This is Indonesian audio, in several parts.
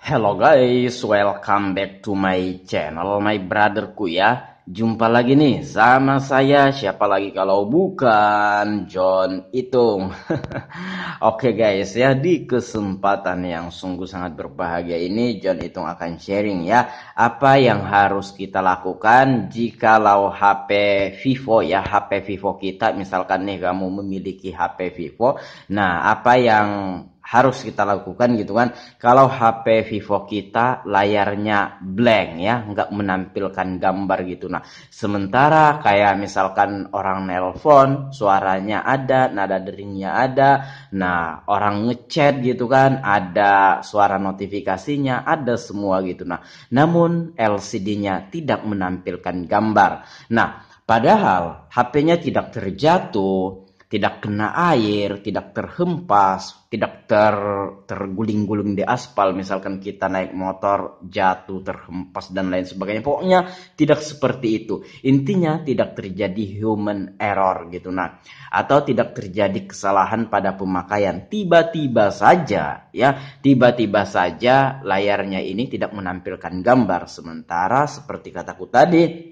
Hello guys, welcome back to my channel, my brotherku ya. Jumpa lagi nih sama saya, siapa lagi kalau bukan John Itung. Oke guys ya, di kesempatan yang sungguh sangat berbahagia ini John Itung akan sharing ya apa yang harus kita lakukan jikalau HP Vivo ya, HP Vivo kita misalkan nih kamu memiliki HP Vivo. Nah, apa yang harus kita lakukan gitu kan kalau HP Vivo kita layarnya blank ya, nggak menampilkan gambar gitu. Nah, sementara kayak misalkan orang nelpon suaranya ada, nada deringnya ada, nah orang ngechat gitu kan ada suara notifikasinya, ada semua gitu. Nah, namun LCD-nya tidak menampilkan gambar. Nah, padahal HP-nya tidak terjatuh, tidak kena air, tidak terhempas, tidak terguling-guling di aspal. Misalkan kita naik motor, jatuh, terhempas, dan lain sebagainya. Pokoknya tidak seperti itu. Intinya tidak terjadi human error gitu. Nah, atau tidak terjadi kesalahan pada pemakaian. Tiba-tiba saja, ya, tiba-tiba saja layarnya ini tidak menampilkan gambar. Sementara seperti kataku tadi,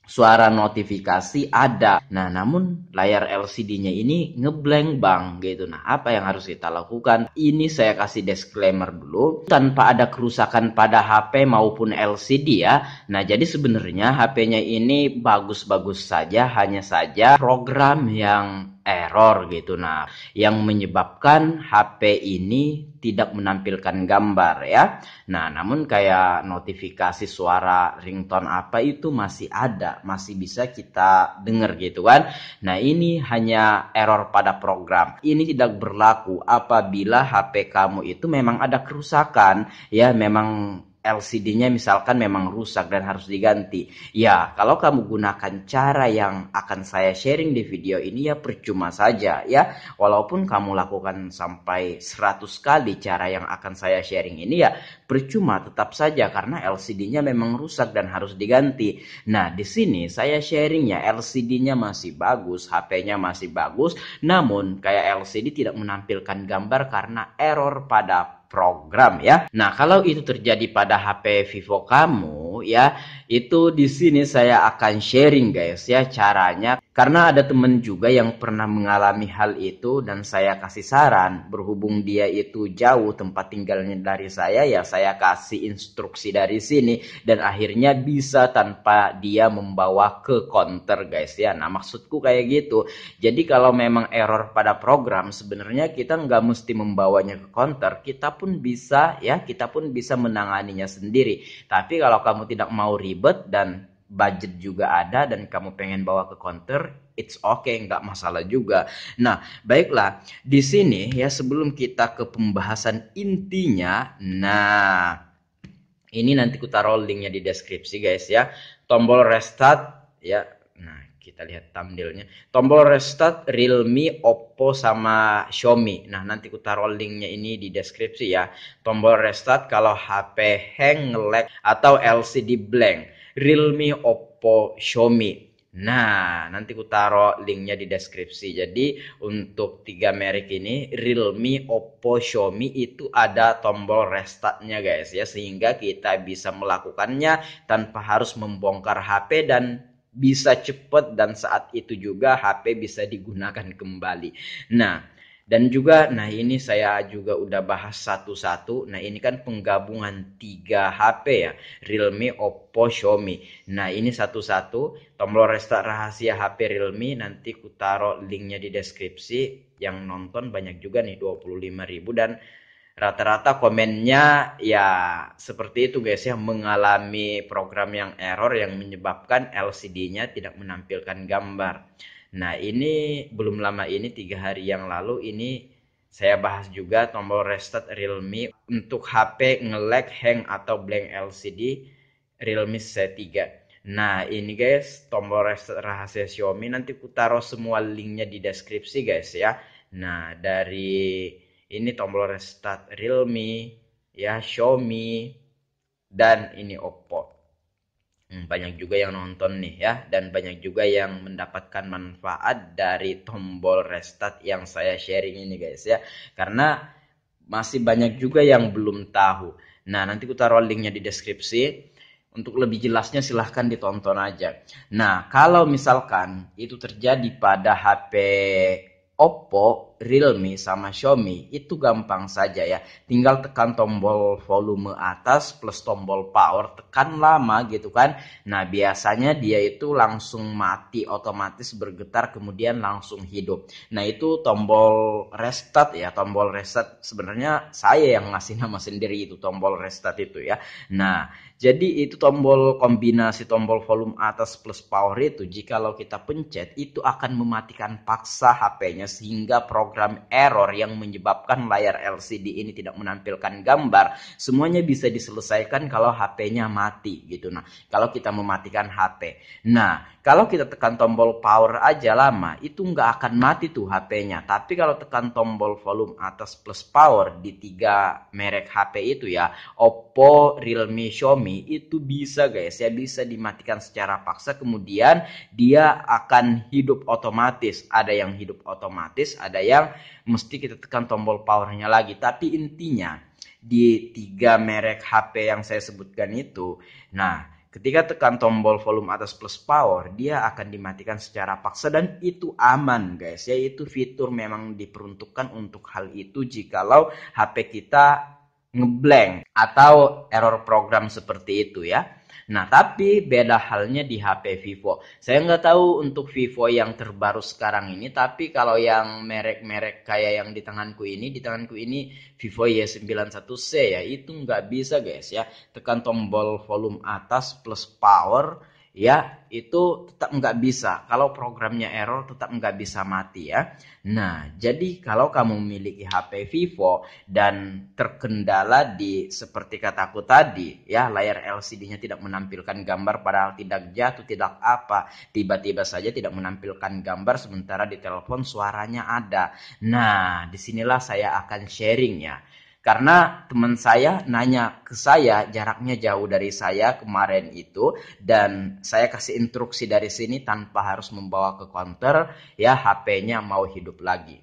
suara notifikasi ada. Nah, namun layar LCD-nya ini ngeblank bang gitu. Nah, apa yang harus kita lakukan? Ini saya kasih disclaimer dulu. Tanpa ada kerusakan pada HP maupun LCD ya. Nah, jadi sebenarnya HP-nya ini bagus-bagus saja. Hanya saja program yang error gitu. Nah, yang menyebabkan HP ini tidak menampilkan gambar ya. Nah, namun kayak notifikasi suara ringtone apa itu masih ada, masih bisa kita dengar gitu kan. Nah, ini hanya error pada program. Ini tidak berlaku apabila HP kamu itu memang ada kerusakan, ya memang LCD-nya misalkan memang rusak dan harus diganti. Ya, kalau kamu gunakan cara yang akan saya sharing di video ini ya percuma saja ya. Walaupun kamu lakukan sampai 100 kali cara yang akan saya sharing ini ya percuma tetap saja karena LCD-nya memang rusak dan harus diganti. Nah, di sini saya sharing ya LCD-nya masih bagus, HP-nya masih bagus, namun kayak LCD tidak menampilkan gambar karena error pada program ya. Nah, kalau itu terjadi pada HP Vivo kamu ya, itu di sini saya akan sharing guys ya caranya. Karena ada temen juga yang pernah mengalami hal itu dan saya kasih saran. Berhubung dia itu jauh tempat tinggalnya dari saya, ya saya kasih instruksi dari sini. Dan akhirnya bisa tanpa dia membawa ke counter guys ya. Nah, maksudku kayak gitu. Jadi kalau memang error pada program, sebenarnya kita nggak mesti membawanya ke counter. Kita pun bisa ya, kita pun bisa menanganinya sendiri. Tapi kalau kamu tidak mau ribet dan budget juga ada dan kamu pengen bawa ke counter, it's okay, nggak masalah juga. Nah, baiklah. Di sini ya sebelum kita ke pembahasan intinya, nah ini nanti ku taruh linknya di deskripsi guys ya. Tombol restart ya. Nah, kita lihat thumbnailnya. Tombol restart Realme, Oppo sama Xiaomi. Nah, nanti ku taruh linknya ini di deskripsi ya. Tombol restart kalau HP hang, nge-lag atau LCD blank. Realme, Oppo, Xiaomi. Nah, nanti ku taruh linknya di deskripsi. Jadi untuk 3 merek ini, Realme, Oppo, Xiaomi itu ada tombol restartnya guys ya. Sehingga kita bisa melakukannya tanpa harus membongkar HP dan bisa cepat dan saat itu juga HP bisa digunakan kembali. Nah, dan juga, nah ini saya juga udah bahas satu-satu. Nah, ini kan penggabungan 3 HP ya. Realme, Oppo, Xiaomi. Nah, ini satu-satu. Tombol restart rahasia HP Realme. Nanti ku taruh linknya di deskripsi. Yang nonton banyak juga nih, 25.000. Dan rata-rata komennya ya seperti itu guys ya. Mengalami program yang error yang menyebabkan LCD-nya tidak menampilkan gambar. Nah, ini belum lama ini 3 hari yang lalu ini saya bahas juga tombol restart Realme untuk HP nge-lag, hang atau blank LCD Realme C3. Nah, ini guys tombol restart rahasia Xiaomi, nanti ku taruh semua linknya di deskripsi guys ya. Nah, dari ini tombol restart Realme ya, Xiaomi dan ini Oppo. Banyak juga yang nonton nih ya, dan banyak juga yang mendapatkan manfaat dari tombol restart yang saya sharing ini guys ya. Karena masih banyak juga yang belum tahu. Nah, nanti ku taruh linknya di deskripsi. Untuk lebih jelasnya silahkan ditonton aja. Nah, kalau misalkan itu terjadi pada HP Oppo, Realme, sama Xiaomi, itu gampang saja ya. Tinggal tekan tombol volume atas plus tombol power, tekan lama gitu kan. Nah, biasanya dia itu langsung mati otomatis bergetar kemudian langsung hidup. Nah, itu tombol restart ya. Tombol restart sebenarnya saya yang ngasih nama sendiri itu tombol restart itu ya. Nah, jadi itu tombol kombinasi tombol volume atas plus power itu jikalau kita pencet itu akan mematikan paksa HP-nya sehingga program error yang menyebabkan layar LCD ini tidak menampilkan gambar semuanya bisa diselesaikan kalau HP-nya mati gitu. Nah, kalau kita mematikan HP. Nah, kalau kita tekan tombol power aja lama itu nggak akan mati tuh HP-nya. Tapi kalau tekan tombol volume atas plus power di 3 merek HP itu ya, Oppo, Realme, Xiaomi itu bisa guys ya, bisa dimatikan secara paksa kemudian dia akan hidup otomatis. Ada yang hidup otomatis, ada yang mesti kita tekan tombol powernya lagi. Tapi intinya di 3 merek HP yang saya sebutkan itu, nah ketika tekan tombol volume atas plus power, dia akan dimatikan secara paksa dan itu aman guys. Yaitu fitur memang diperuntukkan untuk hal itu jikalau HP kita ngeblank atau error program seperti itu ya. Nah, tapi beda halnya di HP Vivo. Saya nggak tahu untuk Vivo yang terbaru sekarang ini, tapi kalau yang merek-merek kayak yang di tanganku ini Vivo Y91C ya, itu nggak bisa guys ya. Tekan tombol volume atas plus power, ya itu tetap nggak bisa. Kalau programnya error tetap nggak bisa mati ya. Nah, jadi kalau kamu memiliki HP Vivo dan terkendala di seperti kataku tadi ya, layar LCD-nya tidak menampilkan gambar padahal tidak jatuh, tidak apa, tiba-tiba saja tidak menampilkan gambar sementara di telepon suaranya ada. Nah, disinilah saya akan sharing ya. Karena teman saya nanya ke saya, jaraknya jauh dari saya kemarin itu, dan saya kasih instruksi dari sini tanpa harus membawa ke counter, ya HP-nya mau hidup lagi.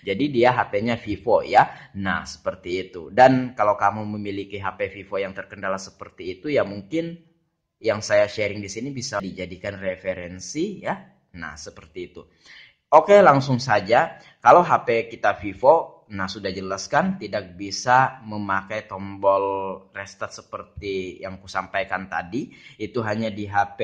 Jadi dia HP-nya Vivo ya. Nah, seperti itu. Dan kalau kamu memiliki HP Vivo yang terkendala seperti itu, ya mungkin yang saya sharing di sini bisa dijadikan referensi ya. Nah, seperti itu. Oke, langsung saja. Kalau HP kita Vivo, nah sudah jelas kan tidak bisa memakai tombol restart seperti yang kusampaikan tadi. Itu hanya di HP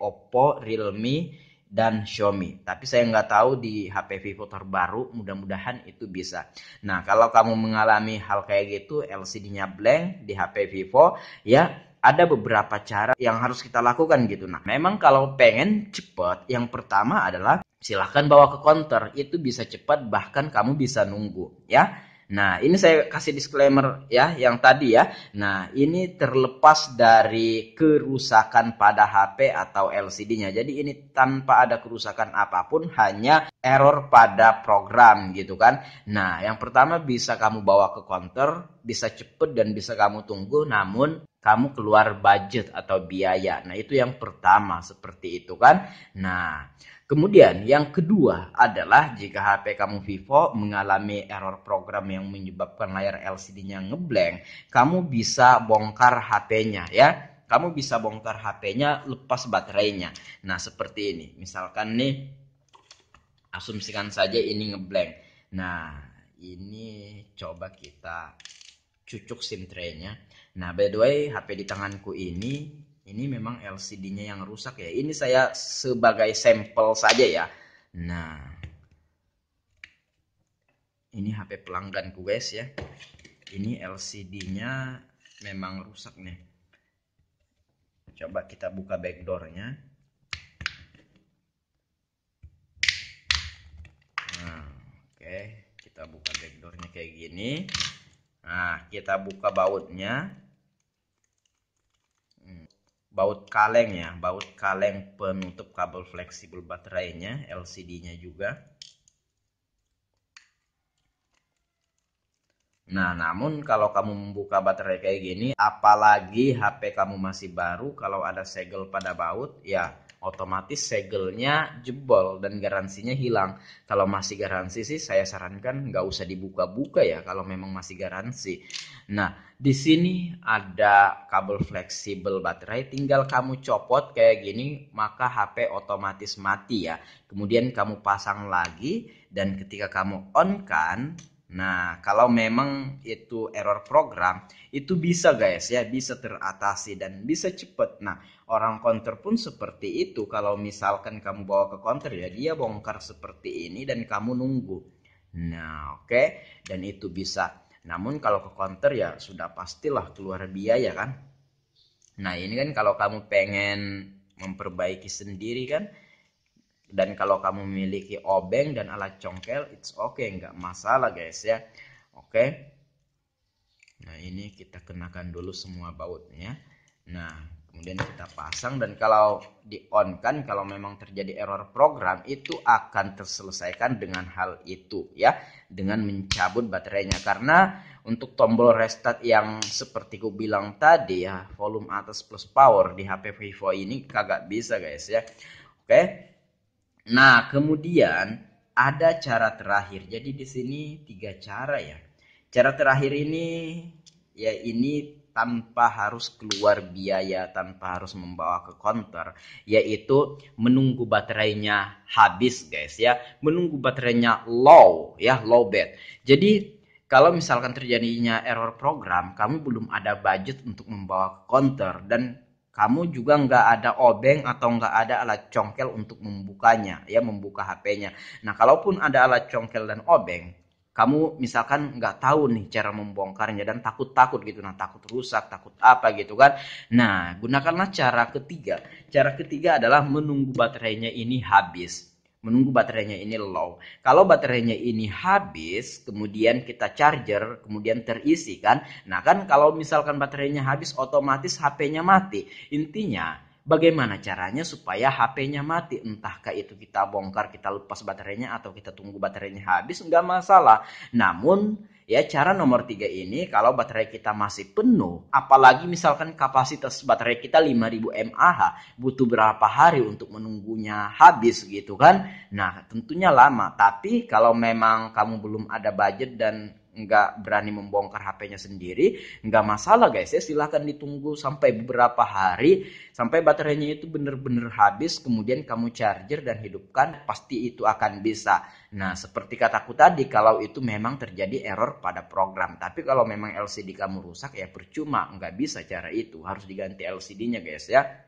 Oppo, Realme, dan Xiaomi. Tapi saya nggak tahu di HP Vivo terbaru, mudah-mudahan itu bisa. Nah, kalau kamu mengalami hal kayak gitu, LCD-nya blank di HP Vivo, ya ada beberapa cara yang harus kita lakukan gitu. Nah, memang kalau pengen cepat, yang pertama adalah silahkan bawa ke counter, itu bisa cepat bahkan kamu bisa nunggu ya. Nah, ini saya kasih disclaimer ya yang tadi ya. Nah, ini terlepas dari kerusakan pada HP atau LCD-nya. Jadi ini tanpa ada kerusakan apapun, hanya error pada program gitu kan. Nah, yang pertama bisa kamu bawa ke counter, bisa cepet dan bisa kamu tunggu, namun kamu keluar budget atau biaya. Nah, itu yang pertama seperti itu kan. Nah, kemudian yang kedua adalah jika HP kamu Vivo mengalami error program yang menyebabkan layar LCD-nya ngeblank, kamu bisa bongkar HP-nya ya. Kamu bisa bongkar HP-nya, lepas baterainya. Nah, seperti ini. Misalkan nih, asumsikan saja ini ngeblank. Nah, ini coba kita cucuk SIM tray-nya. Nah, by the way, HP di tanganku ini memang LCD-nya yang rusak ya. Ini saya sebagai sampel saja ya. Nah, ini HP pelangganku guys ya. Ini LCD-nya memang rusak nih. Coba kita buka backdoor-nya. Nah, oke, kita buka backdoor-nya kayak gini. Nah, kita buka bautnya. Baut kaleng ya, baut kaleng penutup kabel fleksibel baterainya, LCD-nya juga. Nah, namun kalau kamu membuka baterai kayak gini, apalagi HP kamu masih baru, kalau ada segel pada baut, ya otomatis segelnya jebol dan garansinya hilang. Kalau masih garansi sih saya sarankan nggak usah dibuka-buka ya kalau memang masih garansi. Nah, di sini ada kabel fleksibel baterai, tinggal kamu copot kayak gini, maka HP otomatis mati ya. Kemudian kamu pasang lagi dan ketika kamu on kan, nah kalau memang itu error program, itu bisa guys ya, bisa teratasi dan bisa cepet. Nah, orang counter pun seperti itu. Kalau misalkan kamu bawa ke counter ya, dia bongkar seperti ini dan kamu nunggu. Nah, oke. Dan itu bisa. Namun kalau ke counter ya sudah pastilah keluar biaya kan. Nah ini kan kalau kamu pengen memperbaiki sendiri kan. Dan kalau kamu memiliki obeng dan alat congkel, it's okay, nggak masalah guys ya. Oke. Nah ini kita kenakan dulu semua bautnya. Nah kemudian kita pasang, dan kalau di on kan, kalau memang terjadi error program itu akan terselesaikan dengan hal itu ya, dengan mencabut baterainya. Karena untuk tombol restart yang seperti ku bilang tadi ya, volume atas plus power di HP Vivo ini kagak bisa guys ya. Oke. Nah kemudian ada cara terakhir. Jadi di sini 3 cara ya. Cara terakhir ini ya, ini tanpa harus keluar biaya, tanpa harus membawa ke counter, yaitu menunggu baterainya habis guys ya, menunggu baterainya low ya, low bed. Jadi kalau misalkan terjadinya error program, kamu belum ada budget untuk membawa ke counter dan kamu juga nggak ada obeng atau nggak ada alat congkel untuk membukanya ya, membuka HP-nya. Nah kalaupun ada alat congkel dan obeng, kamu misalkan nggak tahu nih cara membongkarnya dan takut-takut gitu, nah takut rusak, takut apa gitu kan. Nah gunakanlah cara ketiga. Cara ketiga adalah menunggu baterainya ini habis, menunggu baterainya ini low. Kalau baterainya ini habis, kemudian kita charger, kemudian terisi kan. Nah kan kalau misalkan baterainya habis, otomatis HP-nya mati. Intinya bagaimana caranya supaya HP-nya mati? Entahkah itu kita bongkar, kita lepas baterainya, atau kita tunggu baterainya habis, nggak masalah. Namun ya cara nomor 3 ini, kalau baterai kita masih penuh, apalagi misalkan kapasitas baterai kita 5000 mAh, butuh berapa hari untuk menunggunya habis gitu kan. Nah tentunya lama. Tapi kalau memang kamu belum ada budget dan nggak berani membongkar HP-nya sendiri, nggak masalah guys ya, silahkan ditunggu sampai beberapa hari, sampai baterainya itu bener-bener habis, kemudian kamu charger dan hidupkan, pasti itu akan bisa. Nah seperti kataku tadi, kalau itu memang terjadi error pada program. Tapi kalau memang LCD kamu rusak ya percuma, nggak bisa cara itu, harus diganti LCD-nya guys ya.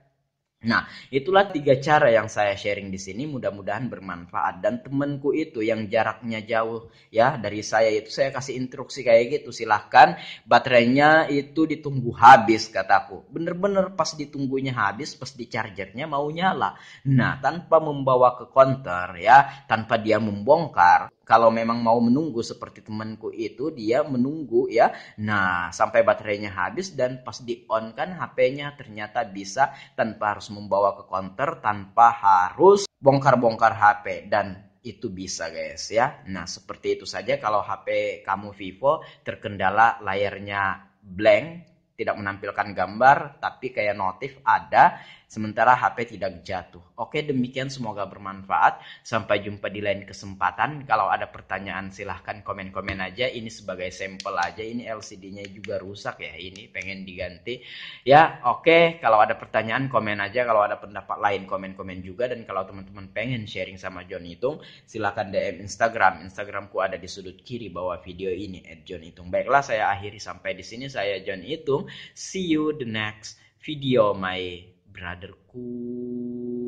Nah, itulah 3 cara yang saya sharing di sini, mudah-mudahan bermanfaat. Dan temanku itu yang jaraknya jauh ya dari saya, itu saya kasih instruksi kayak gitu, silahkan baterainya itu ditunggu habis kataku. Bener-bener pas ditunggunya habis, pas di chargernya mau nyala. Nah, tanpa membawa ke counter ya, tanpa dia membongkar. Kalau memang mau menunggu seperti temanku itu, dia menunggu ya. Nah, sampai baterainya habis dan pas di on kan HP-nya ternyata bisa, tanpa harus membawa ke counter, tanpa harus bongkar-bongkar HP, dan itu bisa guys ya. Nah seperti itu saja. Kalau HP kamu Vivo terkendala layarnya blank, tidak menampilkan gambar tapi kayak notif ada, sementara HP tidak jatuh. Oke, demikian, semoga bermanfaat. Sampai jumpa di lain kesempatan. Kalau ada pertanyaan silahkan komen-komen aja. Ini sebagai sampel aja, ini LCD-nya juga rusak ya, ini pengen diganti ya. Oke, kalau ada pertanyaan komen aja, kalau ada pendapat lain komen-komen juga. Dan kalau teman-teman pengen sharing sama John Itung, silahkan DM Instagramku ada di sudut kiri bawah video ini @johnhitung. Baiklah, saya akhiri sampai di sini. Saya John Itung. See you the next video, my brotherku.